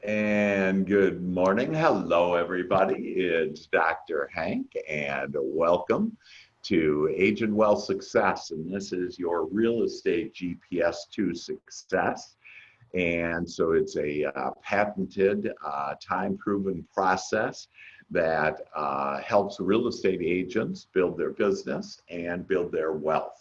And good morning. Hello, everybody. It's Dr. Hank, and welcome to Agent Wealth Success. And this is your real estate GPS to success. And so it's a patented, time proven process that helps real estate agents build their business and build their wealth.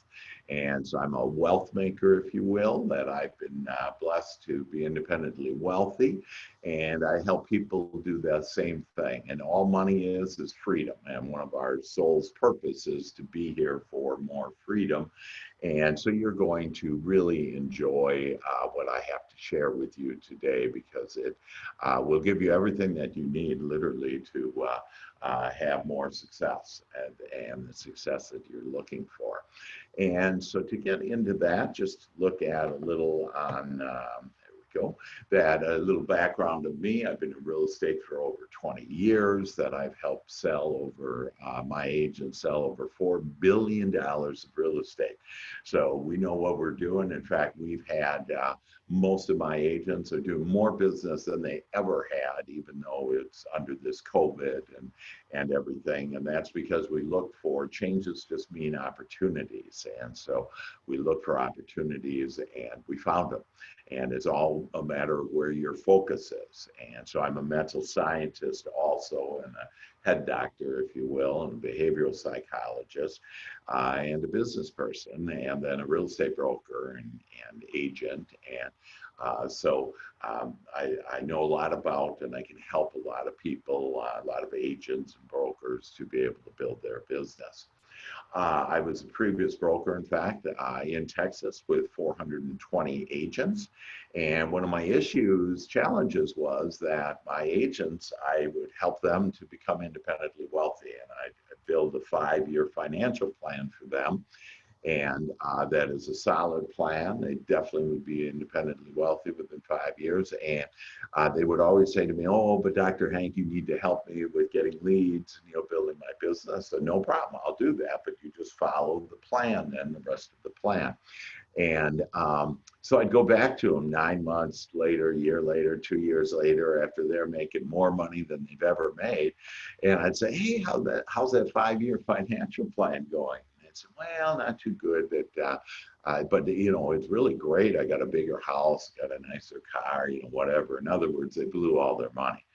And so I'm a wealth maker, if you will, that I've been blessed to be independently wealthy. And I help people do the same thing. And all money is freedom. And one of our soul's purpose is to be here for more freedom. And so you're going to really enjoy what I have to share with you today because it will give you everything that you need literally to have more success and the success that you're looking for. And so to get into that, just look at a little on go. That a little background of me. I've been in real estate for over 20 years. That I've helped sell over my agents sell over $4 billion of real estate. So we know what we're doing. In fact, we've had most of my agents are doing more business than they ever had, even though it's under this COVID and everything. And that's because we look for changes just mean opportunities. And so we look for opportunities and we found them. And it's all a matter of where your focus is. And so I'm a mental scientist also, and a head doctor, if you will, and a behavioral psychologist, and a business person, and then a real estate broker and agent. And I know a lot about, and I can help a lot of people, a lot of agents and brokers to be able to build their business. I was a previous broker, in fact, in Texas with 420 agents. And one of my challenges was that my agents, I would help them to become independently wealthy. And I'd build a 5-year financial plan for them. And that is a solid plan. They definitely would be independently wealthy within 5 years. And they would always say to me, "Oh, but Dr. Hank, you need to help me with getting leads and building my business." So no problem, I'll do that. But you just follow the plan and the rest of the plan. And so I'd go back to them 9 months later, a year later, 2 years later, after they're making more money than they've ever made. And I'd say, "Hey, how's that 5-year financial plan going?" Said, "Well, not too good, but it's really great. I got a bigger house, got a nicer car, whatever." In other words, they blew all their money.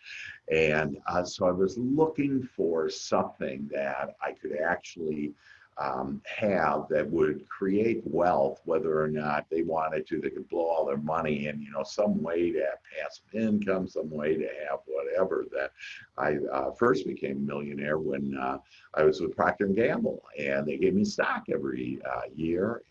And so I was looking for something that I could actually have that would create wealth, whether or not they wanted to. They could blow all their money in, some way to have passive income, some way to have whatever. That I first became a millionaire when I was with Procter and Gamble, and they gave me stock every year.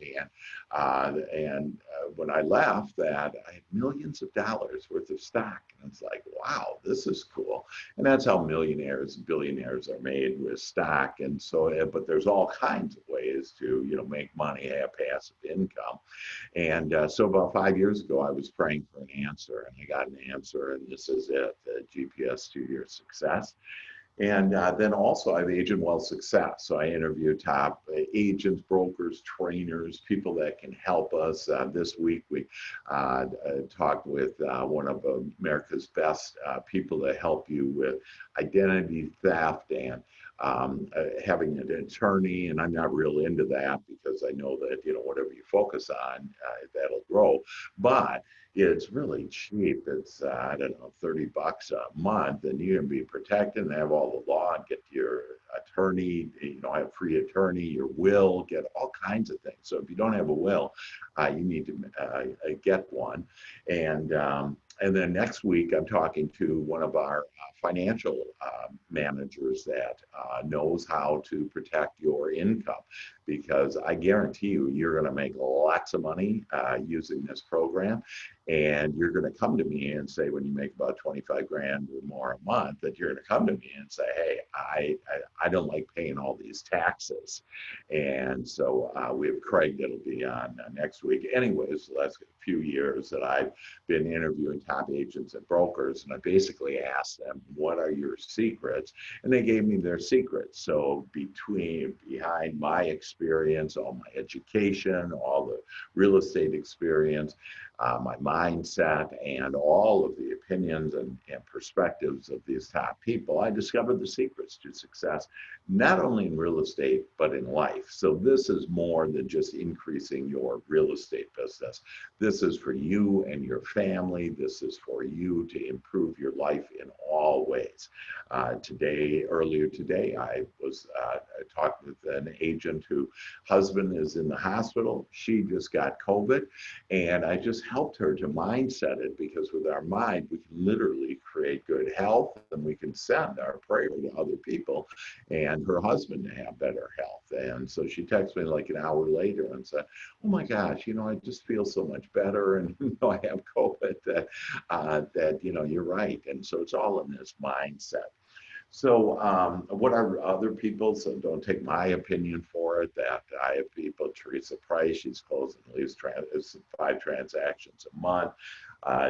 And when I left, that I had millions of dollars worth of stock, and it's like, wow, this is cool. And that's how millionaires and billionaires are made, with stock. And so, but there's all kinds of ways to make money, have passive income. And so about 5 years ago, I was praying for an answer, and I got an answer, and this is it: the GPS to your success. And then also I have Agent Wealth Success. So I interview top agents, brokers, trainers, people that can help us. This week we talked with one of America's best people to help you with identity theft and having an attorney. And I'm not real into that because I know that, whatever you focus on, that'll grow. But it's really cheap. It's, I don't know, $30 a month, and you can be protected and have all the law and get your attorney, have free attorney, your will, get all kinds of things. So if you don't have a will, you need to get one. And then next week, I'm talking to one of our financial managers that knows how to protect your income, because I guarantee you, you're going to make lots of money using this program. And you're going to come to me and say, when you make about 25 grand or more a month, that you're going to come to me and say, "Hey, I don't like paying all these taxes." And so we have Craig that'll be on next week. Anyways, the last few years that I've been interviewing top agents and brokers, and I basically asked them, "What are your secrets?" And they gave me their secrets. So behind my experience, all my education, all the real estate experience, my mindset, and all of the opinions and perspectives of these top people, I discovered the secrets to success, not only in real estate, but in life. So this is more than just increasing your real estate business. This is for you and your family. This is for you to improve your life in all ways. Earlier today, I was talking with an agent whose husband is in the hospital. She just got COVID, and I just helped her to mindset it, because with our mind, we can literally create good health, and we can send our prayer to other people and her husband to have better health. And so she texted me like an hour later and said, "Oh my gosh, I just feel so much better, and I have COVID, that you're right." And so it's all in this mindset. So what are other people? So don't take my opinion for it. That I have people, Teresa Price, she's closing at least 5 transactions a month.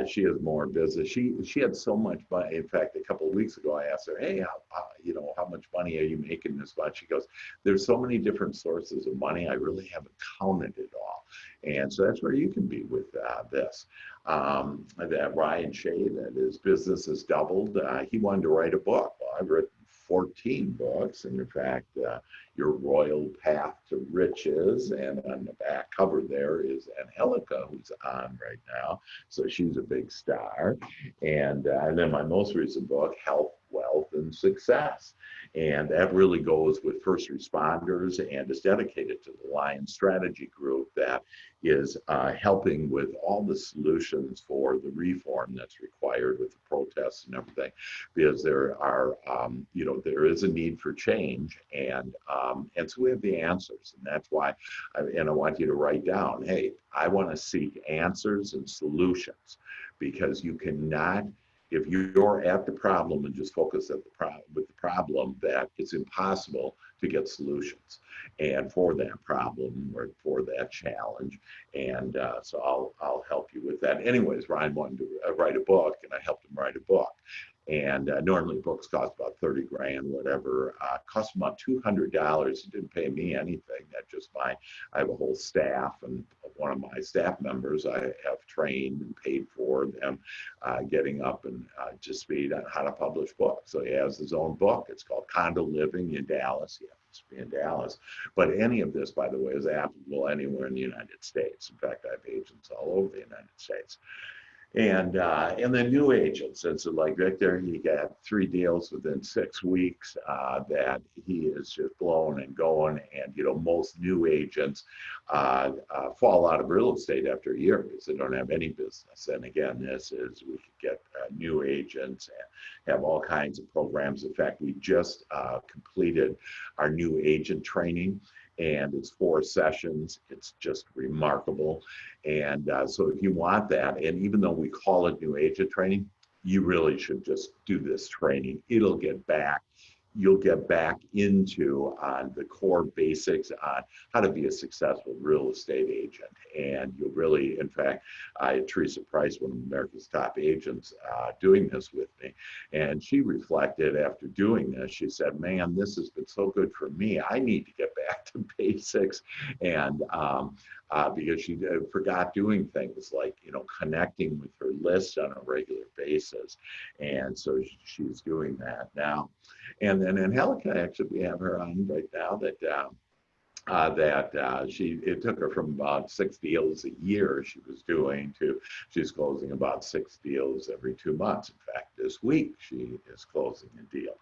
She has more business. She had so much money. In fact, a couple of weeks ago, I asked her, "Hey, how much money are you making this month?" She goes, "There's so many different sources of money. I really haven't counted it all." And so that's where you can be with this. That Ryan Shea, that his business has doubled. He wanted to write a book. Well, I've written 14 books, and in fact, Your Royal Path to Riches, and on the back cover there is Angelica, who's on right now, so she's a big star. And then my most recent book, Health, Wealth, and Success, and that really goes with first responders and is dedicated to the Lion Strategy Group that is helping with all the solutions for the reform that's required with the protests and everything, because there are, there is a need for change, and so we have the answers, and that's why, I want you to write down, hey, I want to seek answers and solutions, because you cannot. If you're at the problem and just focus at with the problem, that it's impossible to get solutions and for that problem or for that challenge. And so I'll help you with that. Anyways, Ryan wanted to write a book, and I helped him write a book. And normally books cost about 30 grand, whatever. Cost about $200. It didn't pay me anything. I have a whole staff, and one of my staff members I have trained and paid for them, getting up and to speed on how to publish books. So he has his own book. It's called Condo Living in Dallas. He happens to be in Dallas. But any of this, by the way, is applicable anywhere in the United States. In fact, I have agents all over the United States. And then new agents. And so like Victor, he got 3 deals within 6 weeks that he is just blowing and going. And, most new agents fall out of real estate after a year because they don't have any business. And again, we could get new agents and have all kinds of programs. In fact, we just completed our new agent training, and it's 4 sessions. It's just remarkable. And so if you want that, and even though we call it new agent training, you really should just do this training. You'll get back into the core basics on how to be a successful real estate agent. And you'll really, in fact, I had Teresa Price, one of America's top agents, doing this with me. And she reflected after doing this, she said, "Man, this has been so good for me. I need to get back to basics." And because she forgot doing things like, connecting with her list on a regular basis. And so she's doing that now. And then Angelica, actually, we have her on right now, that it took her from about 6 deals a year she was doing to she's closing about 6 deals every 2 months. In fact, this week she is closing a deal.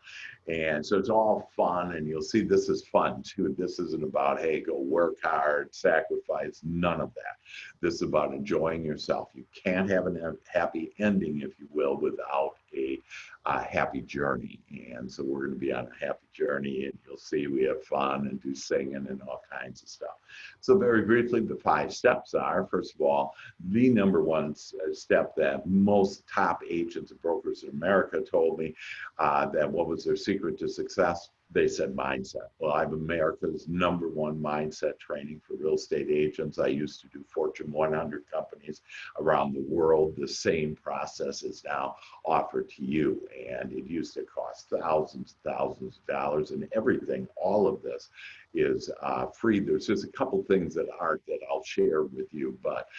And so it's all fun, and you'll see this is fun too. This isn't about, hey, go work hard, sacrifice, none of that. This is about enjoying yourself. You can't have a happy ending, if you will, without a happy journey. And so we're going to be on a happy journey, and you'll see we have fun and do singing and all kinds of stuff. So very briefly, the 5 steps are, first of all, the number one step that most top agents and brokers in America told me, that what was their secret to success? They said mindset. Well, I have America's #1 mindset training for real estate agents. I used to do Fortune 100 companies around the world. The same process is now offered to you. And it used to cost thousands of dollars, and everything, all of this is free. There's just a couple things that aren't that I'll share with you, but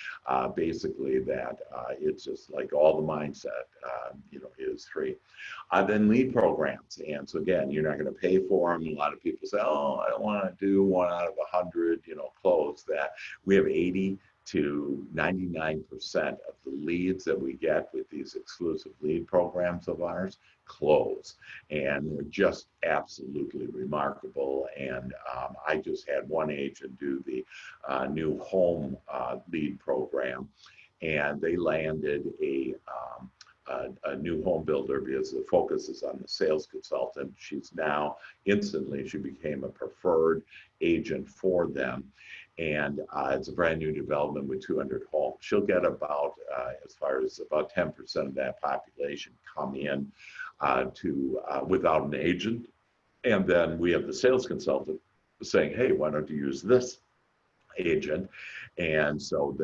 basically that it's just like all the mindset, is free. Then lead programs. And so again, you're not going to pay for them. A lot of people say, oh, I don't want to do 1 out of 100, close that. We have 80 to 99% of the leads that we get with these exclusive lead programs of ours close. And they're just absolutely remarkable. And I just had one agent do the new home lead program, and they landed a new home builder because the focus is on the sales consultant. She's now instantly, she became a preferred agent for them. And it's a brand new development with 200 homes. She'll get about, as far as about 10% of that population come in without an agent. And then we have the sales consultant saying, hey, why don't you use this agent? And so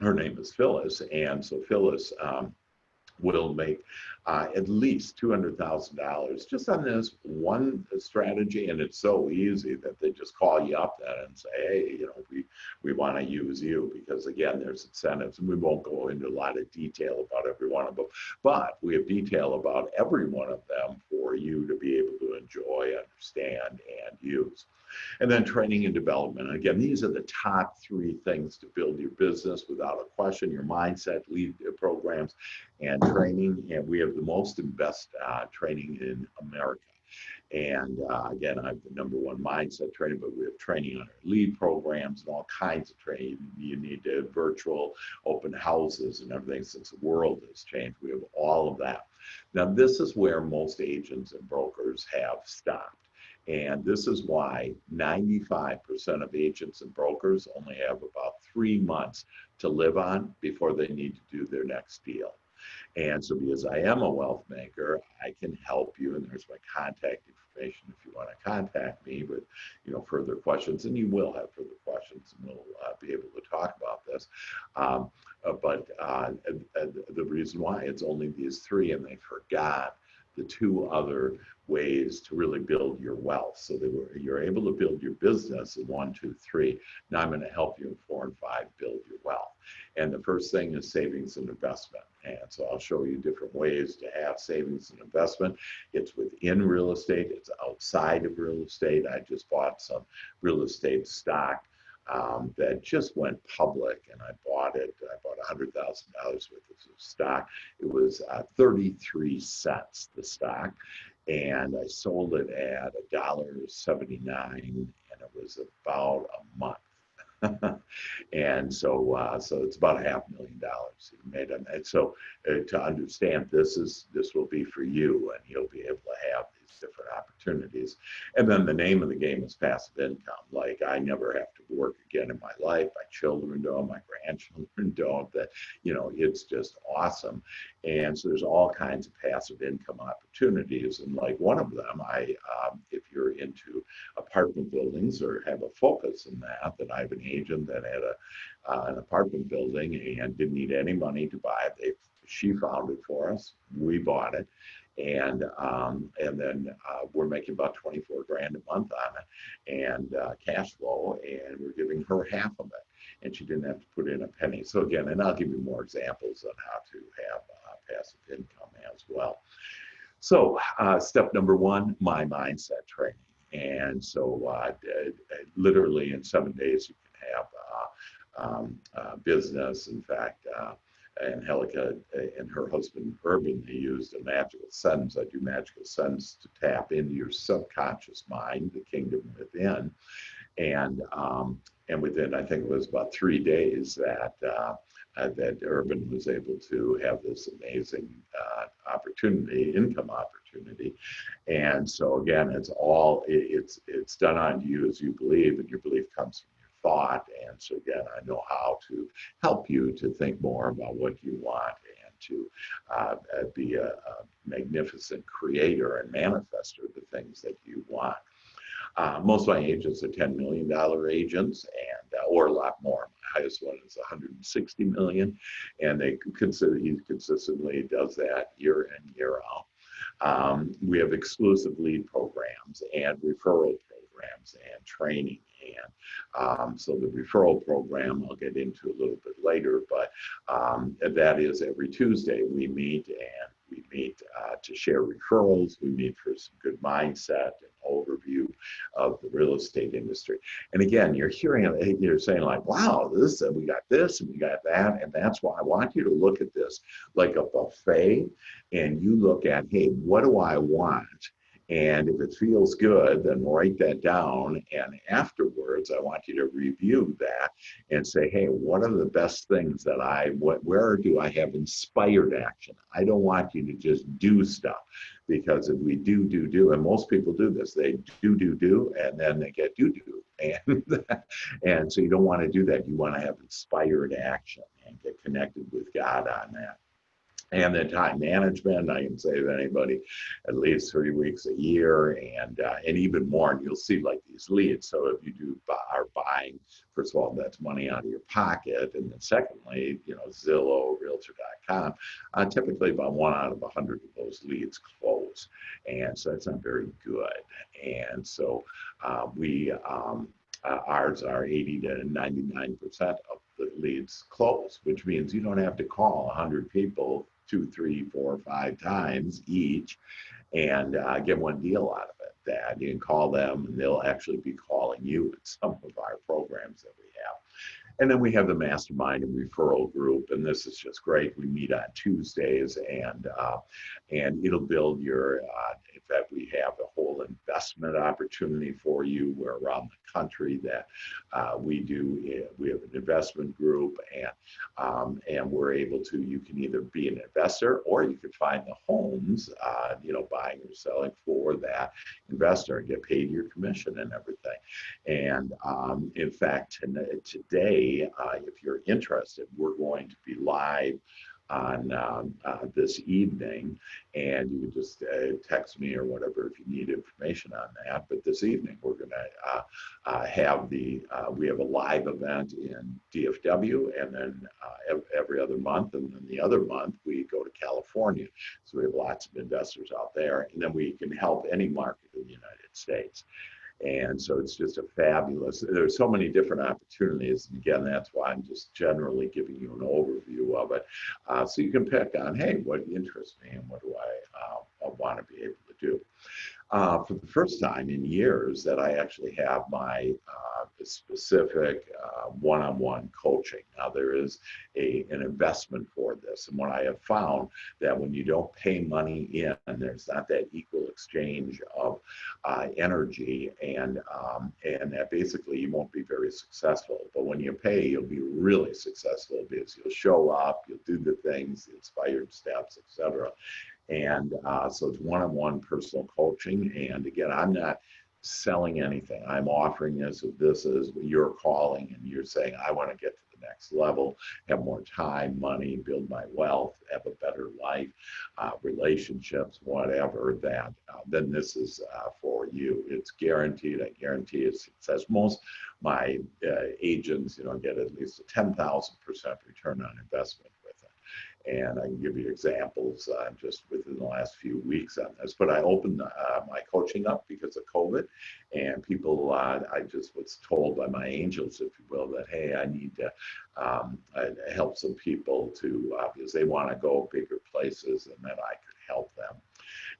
her name is Phyllis. And so Phyllis will make at least $200,000 just on this one strategy. And it's so easy that they just call you up then and say, hey, we want to use you, because again, there's incentives, and we won't go into a lot of detail about every one of them, but we have detail about every one of them for you to be able to enjoy, understand, and use. And then training and development. Again, these are the top 3 things to build your business without a question: your mindset, lead programs, and training. And we have the most and best training in America. And again, I have the #1 mindset training, but we have training on our lead programs and all kinds of training. You need to virtual open houses and everything. Since the world has changed, we have all of that. Now, this is where most agents and brokers have stopped. And this is why 95% of agents and brokers only have about 3 months to live on before they need to do their next deal. And so because I am a wealth maker, I can help you. And there's my contact information if you want to contact me with further questions. And you will have further questions, and we'll be able to talk about this. But the reason why it's only these 3, and they forgot the 2 other ways to really build your wealth. So you're able to build your business in 1, 2, 3. Now I'm going to help you in 4 and 5 build your wealth. And the first thing is savings and investment. And so I'll show you different ways to have savings and investment. It's within real estate. It's outside of real estate. I just bought some real estate stock that just went public, and I bought it. I bought $100,000 worth of stock. It was 33 cents, the stock, and I sold it at $1.79, and it was about a month. And so it's about $500,000 made on that. So to understand this will be for you, and you'll be able to have these different opportunities. And then the name of the game is passive income. Like, I never have to work again in my life. My children don't, my grandchildren don't. That it's just awesome. And so there's all kinds of passive income opportunities. And like one of them, if you're into apartment buildings or have a focus in that I have an agent that had an apartment building and didn't need any money to buy it. She found it for us. We bought it. And then we're making about 24 grand a month on it, and cash flow, and we're giving her half of it, and she didn't have to put in a penny. So again, and I'll give you more examples on how to have passive income as well. So step #1, my mindset training. And so literally in 7 days you can have business. In fact, and Helica and her husband Urban, they used a magical sentence. I do magical sentence to tap into your subconscious mind, the kingdom within, and within, I think it was about 3 days that Urban was able to have this amazing income opportunity. And so again, it's done on you as you believe, and your belief comes from your thought. And so again, I know how to help you to think more about what you want and to be a magnificent creator and manifester of the things that you want. Most of my agents are $10 million agents, and or a lot more. My highest one is 160 million, and he consistently does that year in, year out. We have exclusive lead programs and referral programs and training. And so the referral program I'll get into a little bit later, but that is every Tuesday we meet, and we meet to share referrals. We meet for some good mindset and overview of the real estate industry. And again, you're saying like, wow, we got this and we got that. And that's why I want you to look at this like a buffet, and you look at, hey, what do I want? And if it feels good, then write that down. And afterwards, I want you to review that and say, hey, what are the best things that where do I have inspired action? I don't want you to just do stuff, because if we do, and most people do this, they do, and then they get do. And so you don't want to do that. You want to have inspired action and get connected with God on that. And then time management, I can save anybody at least 3 weeks a year, and even more. And you'll see like these leads. So if you are buying, first of all, that's money out of your pocket, and then secondly, Zillow, Realtor.com, typically about 1 out of 100 of those leads close, and so that's not very good. And so ours are 80 to 99% of the leads close, which means you don't have to call 100 people 2, 3, 4, 5 times each and get one deal out of it. That you can call them, and they'll actually be calling you in some of our programs that we have. And then we have the mastermind and referral group, and this is just great. We meet on Tuesdays, and it'll build your. In fact, we have a whole investment opportunity for you. We're around the country that we do. We have an investment group, and we're able to. You can either be an investor, or you can find the homes, buying or selling for that investor and get paid your commission and everything. And in fact, today, if you're interested, we're going to be live on this evening, and you can just text me or whatever if you need information on that. But this evening we're going to have we have a live event in DFW, and then every other month, and then the other month we go to California. So we have lots of investors out there, and then we can help any market in the United States. And so it's just a fabulous, there's so many different opportunities. And again, that's why I'm just generally giving you an overview of it. So you can pick on, hey, what interests me and what do I want to be able to do. For the first time in years that I actually have my specific one-on-one coaching. Now there is an investment for this, and what I have found that when you don't pay money in, there's not that equal exchange of energy, and that basically you won't be very successful. But when you pay, you'll be really successful, because you'll show up, you'll do the things, the inspired steps, etc. And so it's one-on-one personal coaching. And again, I'm not selling anything. I'm offering this. If this is you're calling and you're saying, I want to get to the next level, have more time, money, build my wealth, have a better life, relationships, whatever, that then this is for you. It's guaranteed. I guarantee its success. Most my agents, get at least a 10,000% return on investment with it. And I can give you examples just within the last few weeks on this. But I opened my coaching up because of COVID, and people, I just was told by my angels, if you will, that, hey, I need to help some people because they want to go bigger places, and that I could help them.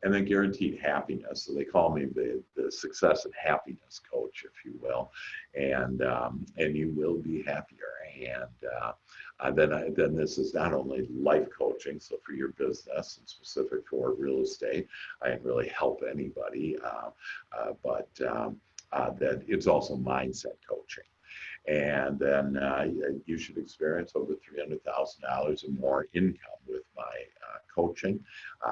And then guaranteed happiness. So they call me the success and happiness coach, if you will, and you will be happier. And then this is not only life coaching, so for your business and specific for real estate, I can really help anybody, but that it's also mindset coaching. And then you should experience over $300,000 and more income with my coaching.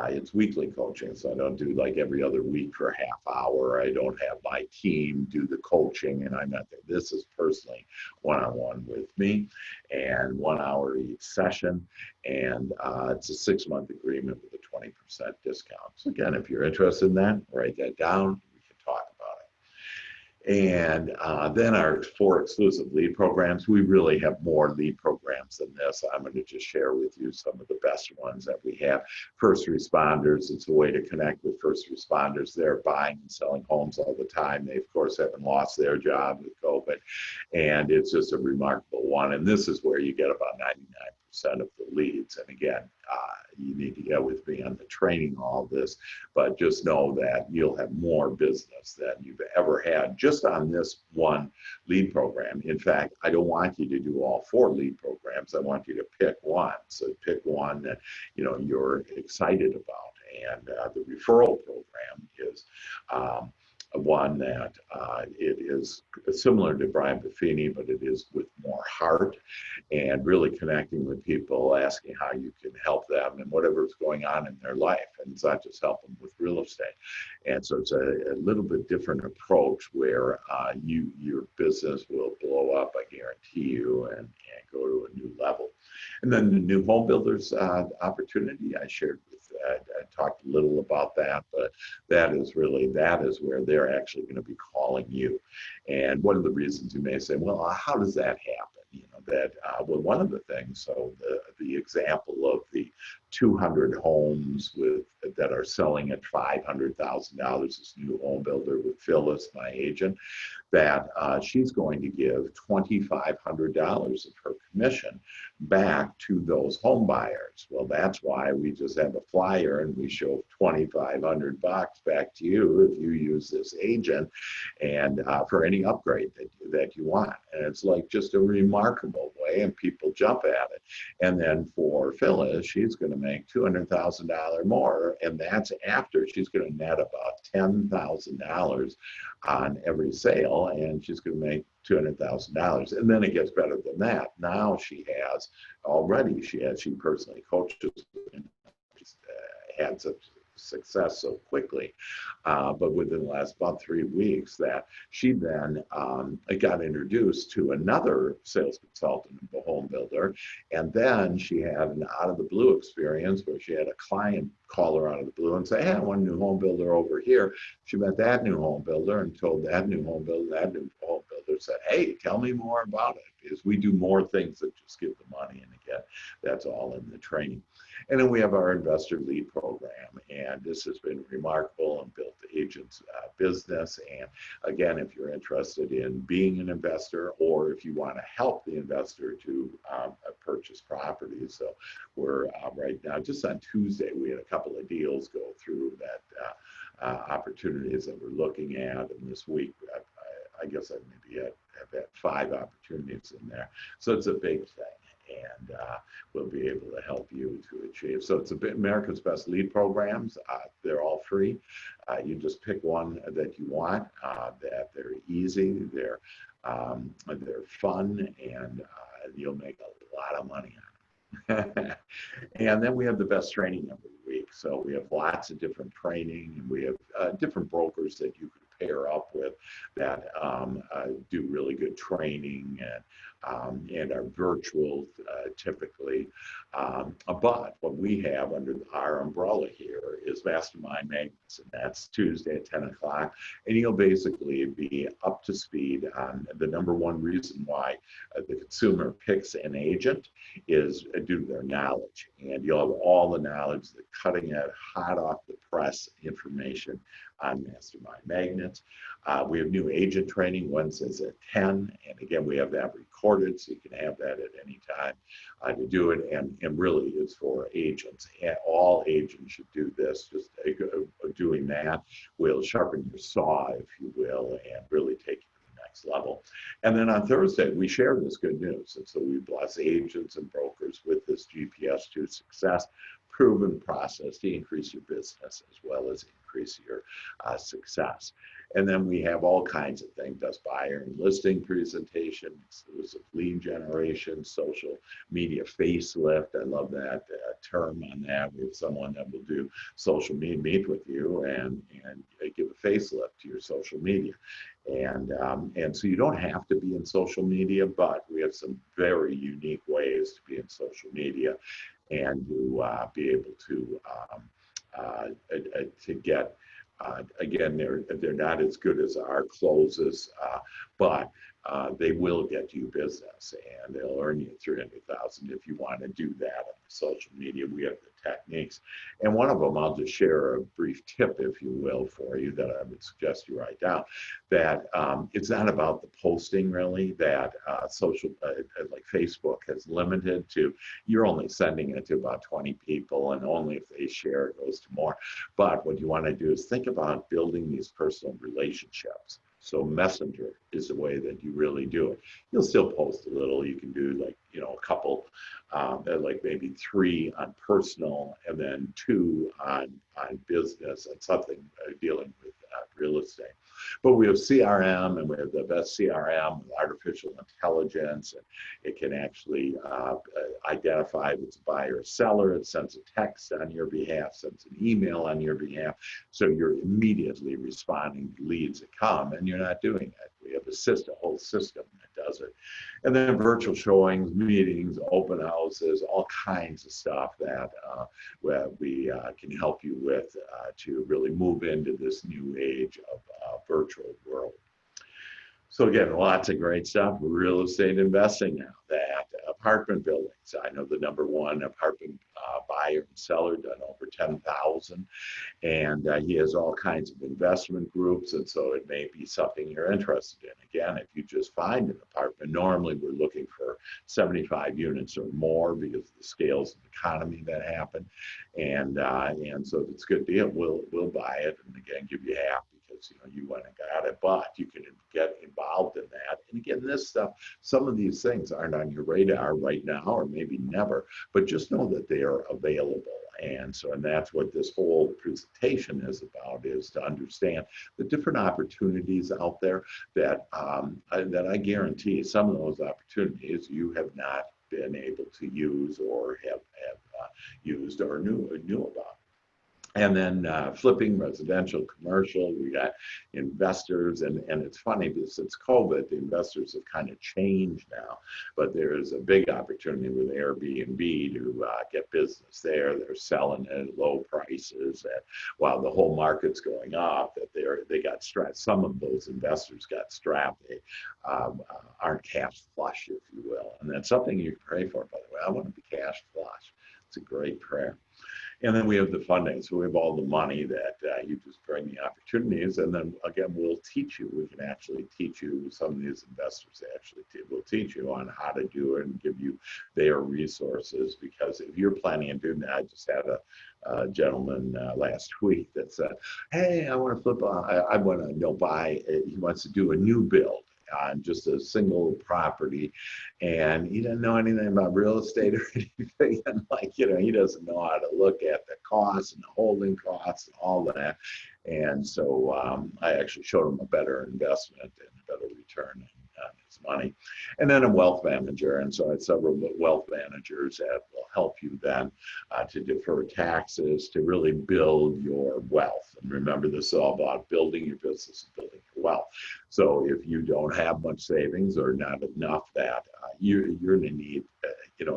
It's weekly coaching, so I don't do like every other week for a half hour. I don't have my team do the coaching, and I'm not there. This is personally one-on-one with me, and 1 hour each session, and it's a 6-month agreement with a 20% discount. So again, if you're interested in that, write that down. We can talk about it. And then our 4 exclusive lead programs. We really have more lead programs than this. I'm going to just share with you some of the best ones that we have. First responders, it's a way to connect with first responders. They're buying and selling homes all the time. They, of course, haven't lost their job with COVID. And it's just a remarkable one. And this is where you get about 99% of the leads. And again, you need to get with me on the training, all this, but just know that you'll have more business than you've ever had just on this one lead program. In fact, I don't want you to do all 4 lead programs. I want you to pick one. So pick one that you're excited about. And the referral program is one that it is similar to Brian Buffini, but it is with more heart and really connecting with people, asking how you can help them and whatever's going on in their life. And it's not just help them with real estate. And so it's a little bit different approach where your business will blow up, I guarantee you, and go to a new level. And then the new home builders opportunity I shared with I talked a little about that, but that is where they're actually going to be calling you. And one of the reasons you may say, well, how does that happen? Well, one of the things, so the example of the 200 homes that are selling at $500,000, this new home builder with Phyllis, my agent, that she's going to give $2,500 of her commission back to those home buyers. Well, that's why we just have a flyer and we show $2,500 back to you if you use this agent, and for any upgrade that you want. And it's like just a remarkable way, and people jump at it. And then for Phyllis, she's going to make $200,000 more, and that's after she's going to net about $10,000 on every sale, and she's going to make $200,000. And then it gets better than that. Now she personally coaches and had such success so quickly, but within the last about 3 weeks, that she then got introduced to another sales consultant, a home builder, and then she had an out of the blue experience where she had a client call her out of the blue and say, hey, I want a new home builder over here. She met that new home builder and told that new home builder said, hey, tell me more about it, because we do more things than just give the money. And again, that's all in the training. And then we have our investor lead program, and this has been remarkable and built the agent's business. And again, if you're interested in being an investor, or if you want to help the investor to purchase properties, so we're right now, just on Tuesday, we had a couple of deals go through that opportunities that we're looking at, and this week, I guess I maybe have had 5 opportunities in there. So it's a big thing. And we'll be able to help you to achieve. So it's America's Best Lead Programs. They're all free. You just pick one that you want. That they're easy, they're fun, and you'll make a lot of money on them. And then we have the best training every week. So we have lots of different training, and we have different brokers that you could pair up with that do really good training, and are virtual typically. But what we have under our umbrella here is Mastermind Magnets, and that's Tuesday at 10 o'clock. And you'll basically be up to speed on the number one reason why the consumer picks an agent is due to their knowledge. And you'll have all the knowledge, the cutting edge, hot off the press information on Mastermind Magnets. We have new agent training Wednesdays at 10. And again, we have that recorded, so you can have that at any time to do it. And really, it's for agents. And all agents should do this. Just doing that will sharpen your saw, if you will, and really take you to the next level. And then on Thursday, we share this good news. And so we bless agents and brokers with this GPS to Success proven process to increase your business as well as increase your success. And then we have all kinds of things, does buyer and listing presentation, exclusive lead generation, social media facelift. I love that term on that. We have someone that will do social media, meet with you and give a facelift to your social media. And so you don't have to be in social media, but we have some very unique ways to be in social media and to be able to get again, they're not as good as our closes, but they will get you business, and they'll earn you 300,000 if you want to do that on social media. We have the techniques, and one of them, I'll just share a brief tip, if you will, for you that I would suggest you write down. That it's not about the posting really. That social, like Facebook, has limited to, you're only sending it to about 20 people, and only if they share it goes to more. But what you want to do is think about building these personal relationships. So Messenger is the way that you really do it. You'll still post a little. You can do like, a couple, like maybe 3 on personal and then 2 on business and something dealing with real estate. But we have CRM, and we have the best CRM with artificial intelligence, and it can actually identify if it's a buyer or seller. It sends a text on your behalf, sends an email on your behalf, so you're immediately responding to leads that come, and you're not doing it. We have a whole system that does it. And then virtual showings, meetings, open houses, all kinds of stuff that we can help you with to really move into this new age of virtual world. So again, lots of great stuff. Real estate investing now. That apartment buildings. I know the #1 apartment buyer and seller done over 10,000, and he has all kinds of investment groups, and so it may be something you're interested in. Again, if you just find an apartment, normally we're looking for 75 units or more because of the scales of the economy that happen, and so if it's a good deal, we'll buy it, and again give you half. You went and got it, but you can get involved in that. And again, this stuff, some of these things aren't on your radar right now, or maybe never, but just know that they are available. And that's what this whole presentation is about, is to understand the different opportunities out there that I guarantee some of those opportunities you have not been able to use or have used or knew about. And then flipping, residential, commercial, we got investors, and it's funny because since COVID, the investors have kind of changed now, but there is a big opportunity with Airbnb to get business there. They're selling at low prices, and while the whole market's going up, that they got strapped. Some of those investors got strapped. They aren't cash flush, if you will, and that's something you can pray for, by the way. I want to be cash flush. It's a great prayer. And then we have the funding. So we have all the money that you just bring the opportunities. And then again, we'll teach you. We can actually teach you. Some of these investors actually will teach you on how to do it and give you their resources. Because if you're planning on doing that, I just had a gentleman last week that said, hey, I want to flip, I want to buy, he wants to do a new build on just a single property, and he doesn't know anything about real estate or anything, and he doesn't know how to look at the costs and the holding costs and all that. And so I actually showed him a better investment and a better return on his money. And then a wealth manager, and so I had several wealth managers that will help you then to defer taxes, to really build your wealth. And remember, this is all about building your business and building your wealth. So if you don't have much savings or not enough, that you're going to need,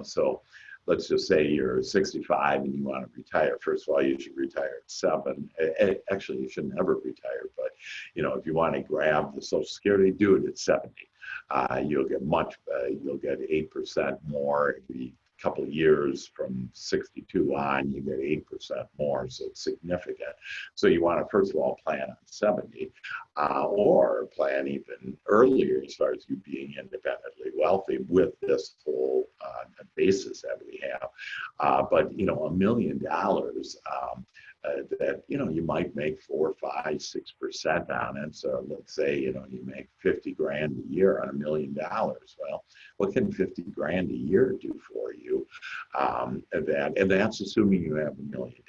so let's just say you're 65 and you want to retire. First of all, you should retire at 7. Actually, you should never retire, but if you want to grab the Social Security, do it at 70. You'll get you'll get 8% more every couple of years. From 62 on, you get 8% more, so it's significant. So you want to first of all plan on 70, or plan even earlier as far as you being independently wealthy with this whole basis that we have. But $1 million, that, you might make 4, 5, 6% on it. So let's say, you make 50 grand a year on $1 million. Well, what can 50 grand a year do for you? And that's assuming you have $1 million,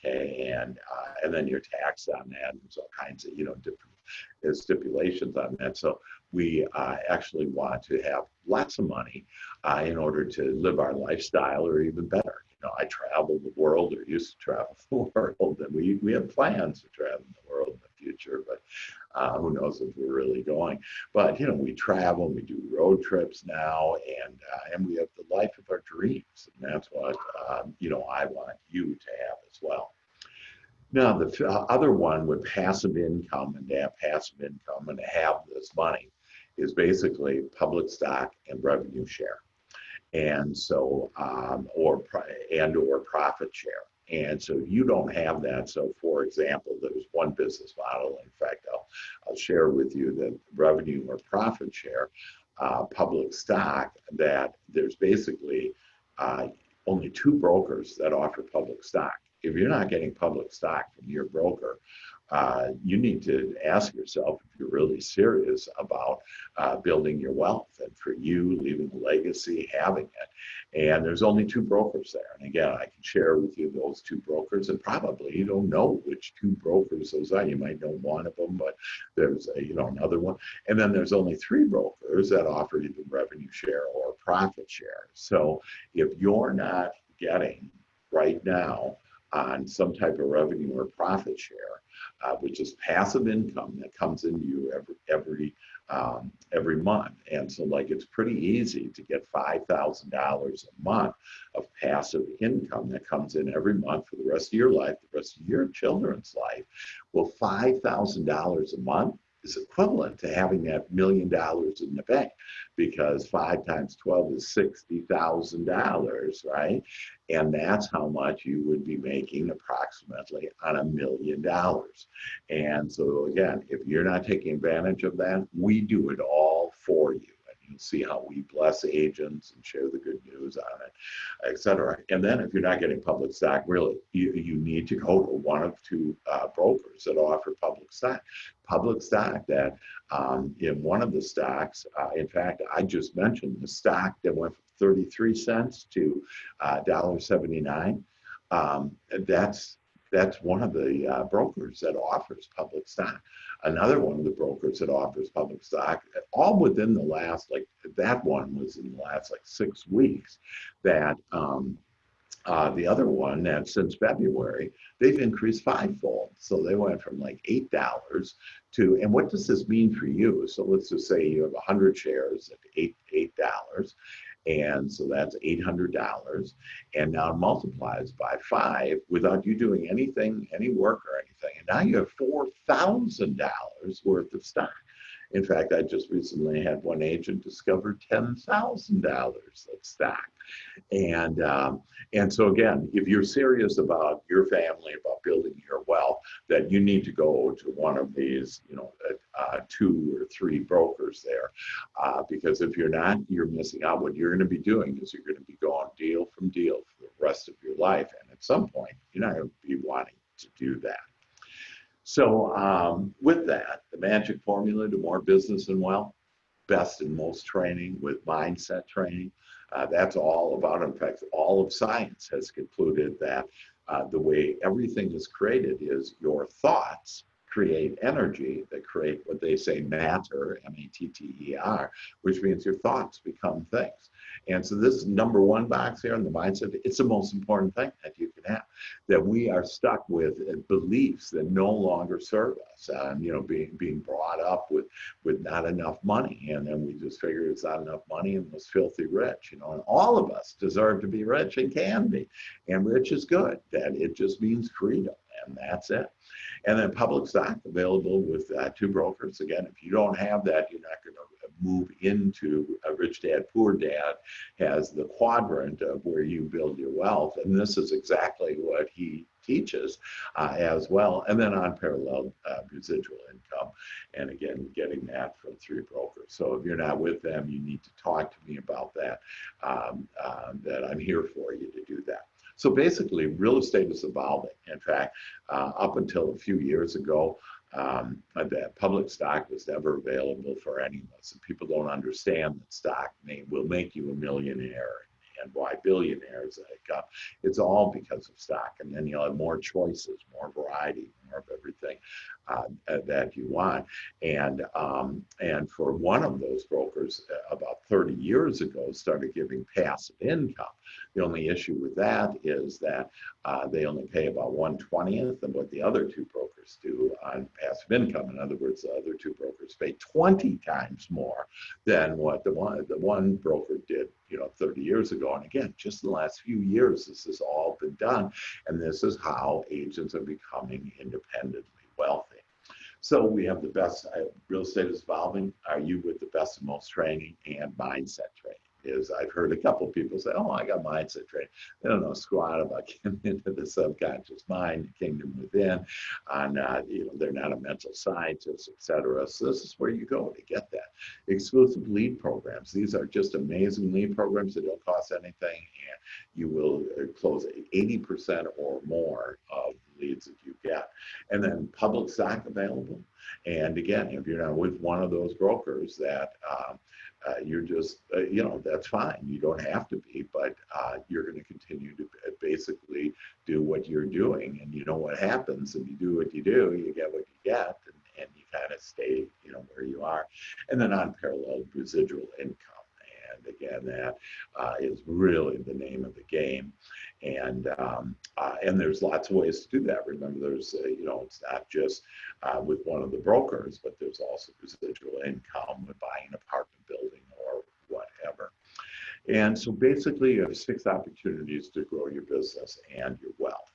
okay? And then your tax on that, and all kinds of, different stipulations on that. So we actually want to have lots of money in order to live our lifestyle, or even better. I travel the world, or used to travel the world, and we have plans to travel the world in the future, but who knows if we're really going. But we travel, we do road trips now, and we have the life of our dreams, and that's what I want you to have as well. Now, the other one with passive income, and to have passive income and to have this money, is basically public stock and revenue share. And so, or profit share. And so you don't have that. So for example, there's one business model. In fact, I'll share with you the revenue or profit share, public stock, that there's basically only 2 brokers that offer public stock. If you're not getting public stock from your broker, you need to ask yourself if you're really serious about building your wealth, and for you, leaving a legacy, having it. And there's only 2 brokers there. And again, I can share with you those 2 brokers, and probably you don't know which 2 brokers those are. You might know one of them, but there's another one. And then there's only 3 brokers that offer either revenue share or profit share. So if you're not getting right now on some type of revenue or profit share, which is passive income that comes into you every month. And so, like, it's pretty easy to get $5,000 a month of passive income that comes in every month for the rest of your life, the rest of your children's life. Well, $5,000 a month is equivalent to having that $1 million in the bank, because 5 times 12 is $60,000, right? And that's how much you would be making approximately on $1 million. And so again, if you're not taking advantage of that, we do it all for you. And see how we bless agents and share the good news on it, et cetera. And then if you're not getting public stock, really, you need to go to one of 2 brokers that offer public stock. Public stock that in one of the stocks, in fact, I just mentioned the stock that went from 33 cents to $1.79. That's one of the brokers that offers public stock. Another one of the brokers that offers public stock, all within the last, that one was in the last 6 weeks, that the other one, that since February, they've increased 5-fold. So they went from $8 to, and what does this mean for you? So let's just say you have 100 shares at $8. And so that's $800. And now it multiplies by 5 without you doing anything, any work or anything. And now you have $4,000 worth of stock. In fact, I just recently had one agent discover $10,000 of stock. And so again, if you're serious about your family, about building your wealth, that you need to go to one of these, 2 or 3 brokers there, because if you're not, you're missing out. What you're going to be doing is you're going to be going deal from deal for the rest of your life, and at some point, you're not going to be wanting to do that. So with that, the magic formula to more business and wealth: best and most training with mindset training. That's all about, in fact, all of science has concluded that the way everything is created is your thoughts create energy that create what they say matter, M-A-T-T-E-R, which means your thoughts become things. And so this number 1 box here in the mindset, it's the most important thing that you can have, that we are stuck with beliefs that no longer serve us. Being brought up with not enough money, and then we just figure it's not enough money and was filthy rich, and all of us deserve to be rich and can be. And rich is good, that it just means freedom, and that's it. And then public stock available with 2 brokers. Again, if you don't have that, you're not going to move into a Rich Dad, Poor Dad has the quadrant of where you build your wealth. And this is exactly what he teaches as well. And then unparalleled residual income. And again, getting that from 3 brokers. So if you're not with them, you need to talk to me about that, that I'm here for you to do that. So basically, real estate is evolving. In fact, up until a few years ago, that public stock was never available for any of us. And people don't understand that stock will make you a millionaire and why billionaires. It's all because of stock. And then you'll have more choices, more variety, more of everything that you want. And for one of those brokers about 30 years ago started giving passive income. The only issue with that is that they only pay about 1/20th of what the other two brokers do on passive income. In other words, the other two brokers pay 20 times more than what the one broker did, 30 years ago. And again, just in the last few years, this has all been done. And this is how agents are becoming independently wealthy. So we have the best, real estate is evolving. Are you with the best and most training and mindset training? I've heard a couple of people say, oh, I got mindset training. They don't know squat about getting into the subconscious mind, the kingdom within, and they're not a mental scientist, etc. So this is where you go to get that. Exclusive lead programs. These are just amazing lead programs that don't cost anything, and you will close 80% or more of leads that you get. And then public stock available. And again, if you're not with one of those brokers that you're just, that's fine. You don't have to be, but you're going to continue to basically do what you're doing. And you know what happens if you do what you do, you get what you get, and you kind of stay, where you are. And then unparalleled residual income. And again, that is really the name of the game. And there's lots of ways to do that. Remember, there's, it's not just with one of the brokers, but there's also residual income with buying an apartment building or whatever. And so basically, you have 6 opportunities to grow your business and your wealth.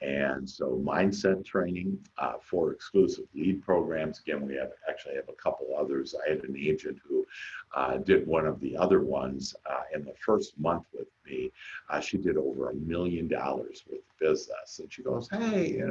And so mindset training, 4 exclusive lead programs. Again, we actually have a couple others. I had an agent who did one of the other ones in the first month with me. She did over $1 million worth of business. And she goes, hey,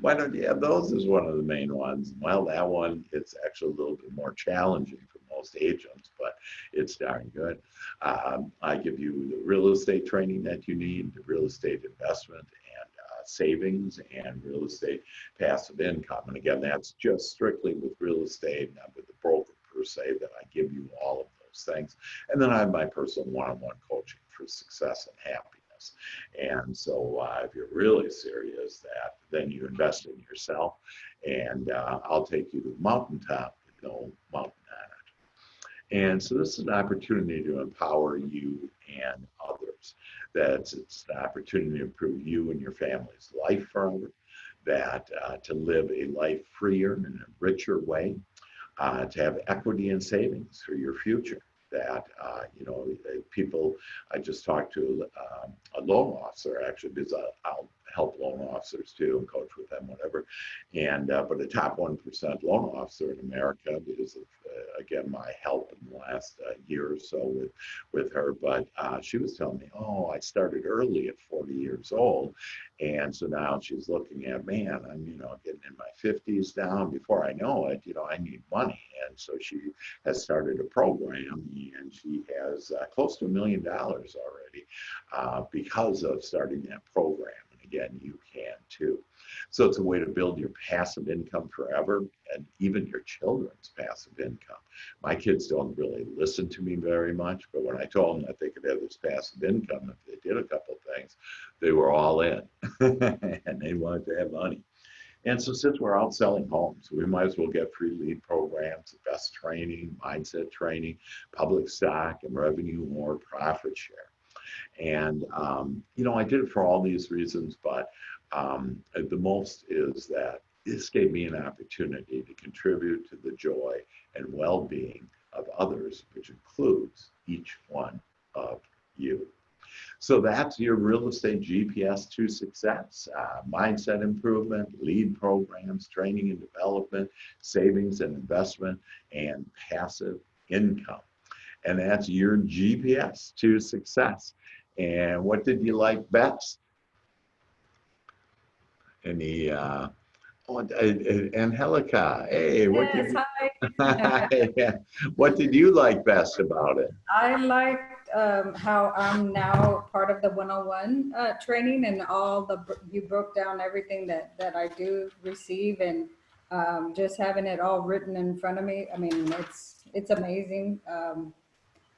why don't you have those as one of the main ones? Well, that one, it's actually a little bit more challenging for most agents, but it's darn good. I give you the real estate training that you need, the real estate investment and savings, and real estate passive income. And again, that's just strictly with real estate, not with the broker per se, that I give you all of those things. And then I have my personal one-on-one coaching for success and happiness. And so if you're really serious, then you invest in yourself, and I'll take you to the mountaintop with no mountain on it. And so this is an opportunity to empower you and others. It's an opportunity to improve you and your family's life forever, to live a life freer and a richer way, to have equity and savings for your future. People, I just talked to a loan officer, actually, because I'll help loan officers too and coach with them, whatever. And but a top 1% loan officer in America, because of again my help in the last year or so with her. But she was telling me, oh, I started early at 40 years old, and so now she's looking at, man, I'm getting in my 50s now. And before I know it, I need money, and so she has started a program, and she has close to $1 million already because of starting that program. Again, you can too. So it's a way to build your passive income forever, and even your children's passive income. My kids don't really listen to me very much, but when I told them that they could have this passive income if they did a couple of things, they were all in, and they wanted to have money. And so since we're out selling homes, we might as well get free lead programs, best training, mindset training, public stock, and revenue or profit share. And, I did it for all these reasons, but the most is that this gave me an opportunity to contribute to the joy and well-being of others, which includes each one of you. So that's your real estate GPS to success: mindset improvement, lead programs, training and development, savings and investment, and passive income. And that's your GPS to success. And what did you like best? Angelica, hey, Yes, hi. what did you like best about it? I liked how I'm now part of the 101 training, and you broke down everything that I do receive, and just having it all written in front of me. I mean, it's amazing.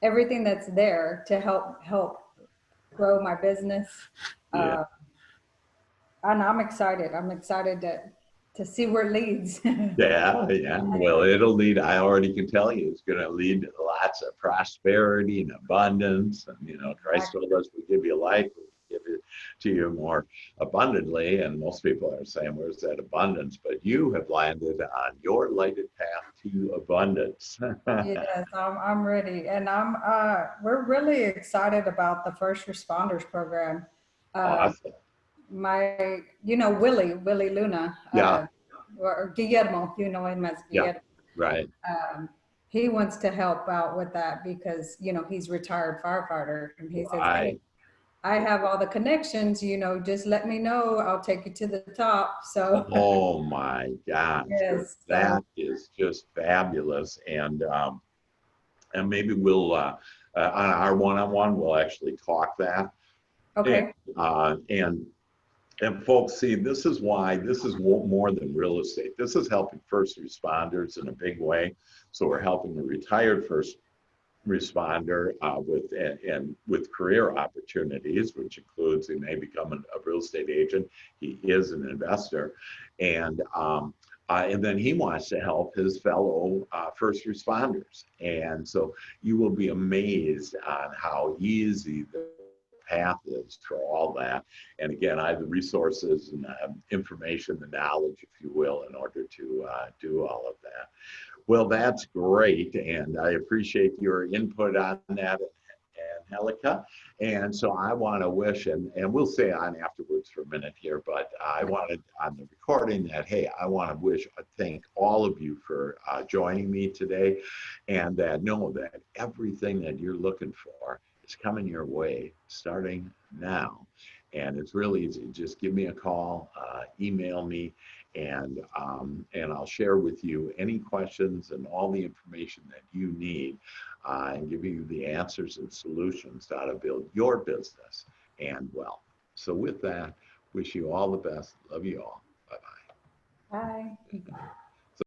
Everything that's there to help grow my business. Yeah. And I'm excited. I'm excited to see where it leads. Yeah, yeah. Well, it'll lead, I already can tell you, it's going to lead to lots of prosperity and abundance. And, you know, Christ told us we give you life, we give it to you more abundantly. And most people are saying, where's that abundance? But you have landed on your lighted path to abundance. Yes, I'm ready, and we're really excited about the first responders program. Uh, Awesome. Willie Luna, Yeah, or Guillermo, you know him as yeah, Guillermo. right, Um, he wants to help out with that because, he's retired firefighter, and he says, "Hey, right. I have all the connections, just let me know. I'll take you to the top." So, Oh my gosh, yes, so, that is just fabulous. And maybe we'll on our one-on-one we'll actually talk that. And, okay, uh, and and folks, see, this is why this is more than real estate. This is helping first responders in a big way. So we're helping the retired first responder with career opportunities, which includes he may become a real estate agent. He is an investor, and then he wants to help his fellow first responders. And so you will be amazed on how easy the path is for all that. And again, I have the resources and information, the knowledge, if you will, in order to do all of that. Well, that's great, and I appreciate your input on that, Angelica. And so I want to wish, and we'll stay on afterwards for a minute here, but I wanted on the recording that, hey, I want to thank all of you for joining me today, and that know that everything that you're looking for is coming your way starting now. And it's really easy. Just give me a call, email me, and I'll share with you any questions and all the information that you need, and give you the answers and solutions to how to build your business and wealth. So with that, wish you all the best. Love you all. Bye bye. bye.